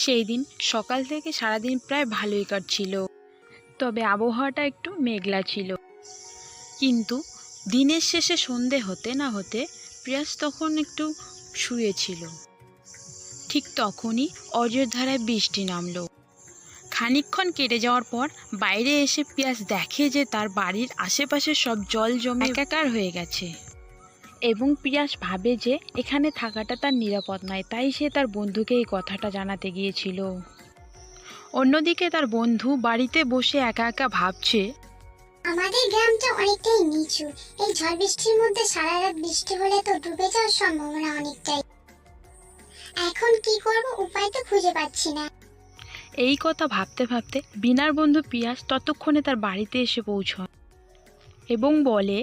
সেই দিন সকাল থেকে সারাদিন প্রায় ভালোই কাটছিল, তবে আবহাওয়াটা একটু মেঘলা ছিল। কিন্তু দিনের শেষে সন্ধে হতে না হতে পিয়াস তখন একটু শুয়েছিল। ঠিক তখনই অঝোরধারায় বৃষ্টি নামলো। খানিকক্ষণ কেটে যাওয়ার পর বাইরে এসে পিয়াস দেখে যে তার বাড়ির আশেপাশে সব জল জমে একাকার হয়ে গেছে, এবং পিয়াস ভাবে যে এখানে থাকাটা তার নিরাপদ নয়, তাই সে তার বন্ধুকে এই কথাটা জানাতে গিয়েছিল। অন্যদিকে তার বন্ধু বাড়িতে বসে একা একা ভাবছে, আমাদের গ্রামটা অনেকটাই নিচু, এই ঝড় বৃষ্টির মধ্যে সারা রাত বৃষ্টি হলে তো ডুবে যাওয়ার সম্ভাবনা অনেকটাই। এখন কি করব, উপায় তো খুঁজে পাচ্ছি না। এই কথা ভাবতে ভাবতে বিনার বন্ধু পিয়াস ততক্ষণে তার বাড়িতে এসে পৌঁছয় এবং বলে,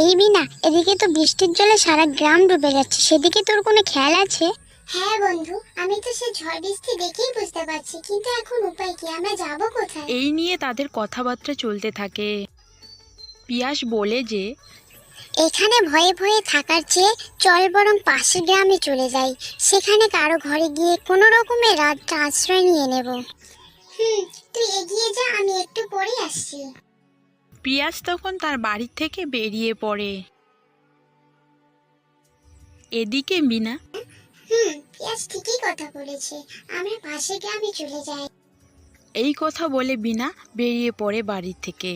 এই বিনা, এদিকে তো বৃষ্টির জলে সারা গ্রাম ডুবে যাচ্ছে, সেদিকে তোর কোনো খেয়াল আছে? হ্যাঁ বন্ধু, আমি তো সে ঝড় বৃষ্টি দেখেই বুঝতে পারছি, কিন্তু এখন উপায় কি, আমরা যাব কোথায়? এই নিয়ে তাদের কথাবার্তা চলতে থাকে। পিয়াস বলে যে, এখানে ভয়ে ভয়ে থাকার চেয়ে চল বরং পাশের গ্রামে চলে যাই, সেখানে কারো ঘরে গিয়ে কোনো রকমের রাতটা আশ্রয় নিয়ে নেব। তুই এগিয়ে যা, আমি একটু পরে আসছি। পিয়াস তখন তার বাড়ি থেকে বেরিয়ে পড়ে। এদিকে মিনা, পিয়াস ঠিকই কথা বলেছে, আমরা পাশের গ্রামে চলে যাই। এই কথা বলে বিনা বেরিয়ে পড়ে বাড়ি থেকে।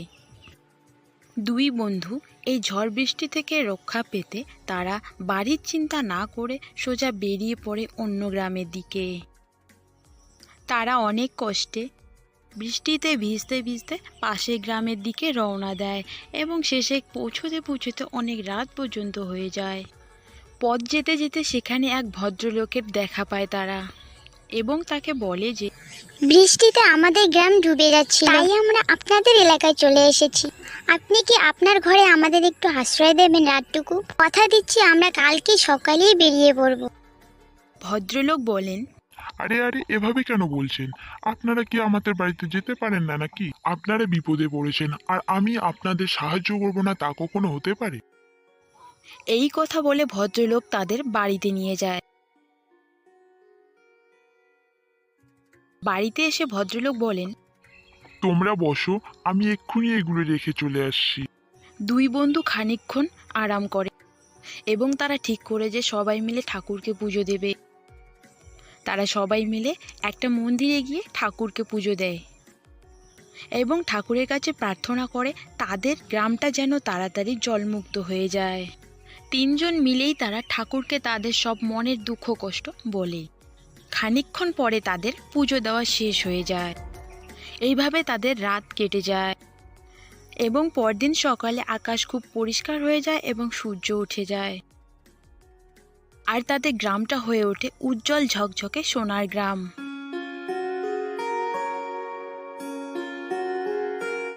দুই বন্ধু এই ঝড় বৃষ্টি থেকে রক্ষা পেতে তারা বাড়ির চিন্তা না করে সোজা বেরিয়ে পড়ে অন্য গ্রামের দিকে। তারা অনেক কষ্টে বৃষ্টিতে ভিজতে ভিজতে পাশের গ্রামের দিকে রওনা দেয় এবং শেষে পৌঁছতে পৌঁছতে অনেক রাত পর্যন্ত হয়ে যায়। পথ যেতে যেতে সেখানে এক ভদ্রলোকের দেখা পায় তারা, এবং তাকে বলে যে, বৃষ্টিতে আমাদের গ্রাম ডুবে যাচ্ছিল, তাই আমরা আপনাদের এলাকায় চলে এসেছি। আপনি কি আপনার ঘরে আমাদের একটু আশ্রয় দেবেন রাতটুকু? কথা দিচ্ছি আমরা কালকে সকালেই বেরিয়ে পড়ব। ভদ্রলোক বলেন, আরে আরে, এভাবে কেন বলছেন? আপনারা কি আমাদের বাড়িতে যেতে পারেন না নাকি? আপনারা বিপদে পড়েছেন আর আমি আপনাদের সাহায্য করব না, তা কখনো হতে পারে? এই কথা বলে ভদ্রলোক তাদের বাড়িতে নিয়ে যায়। বাড়িতে এসে ভদ্রলোক বলেন, তোমরা বসো, আমি এক্ষুনি এগুলো রেখে চলে আসছি। দুই বন্ধু খানিকক্ষণ আরাম করে এবং তারা ঠিক করে যে সবাই মিলে ঠাকুরকে পুজো দেবে। তারা সবাই মিলে একটা মন্দিরে গিয়ে ঠাকুরকে পুজো দেয় এবং ঠাকুরের কাছে প্রার্থনা করে তাদের গ্রামটা যেন তাড়াতাড়ি জলমুক্ত হয়ে যায়। তিনজন মিলেই তারা ঠাকুরকে তাদের সব মনের দুঃখ কষ্ট বলে। খানিকক্ষণ পরে তাদের পুজো দেওয়া শেষ হয়ে যায়। এইভাবে তাদের রাত কেটে যায় এবং পরদিন সকালে আকাশ খুব পরিষ্কার হয়ে যায় এবং সূর্য উঠে যায়, আর তাদের গ্রামটা হয়ে ওঠে উজ্জ্বল ঝকঝকে সোনার গ্রাম।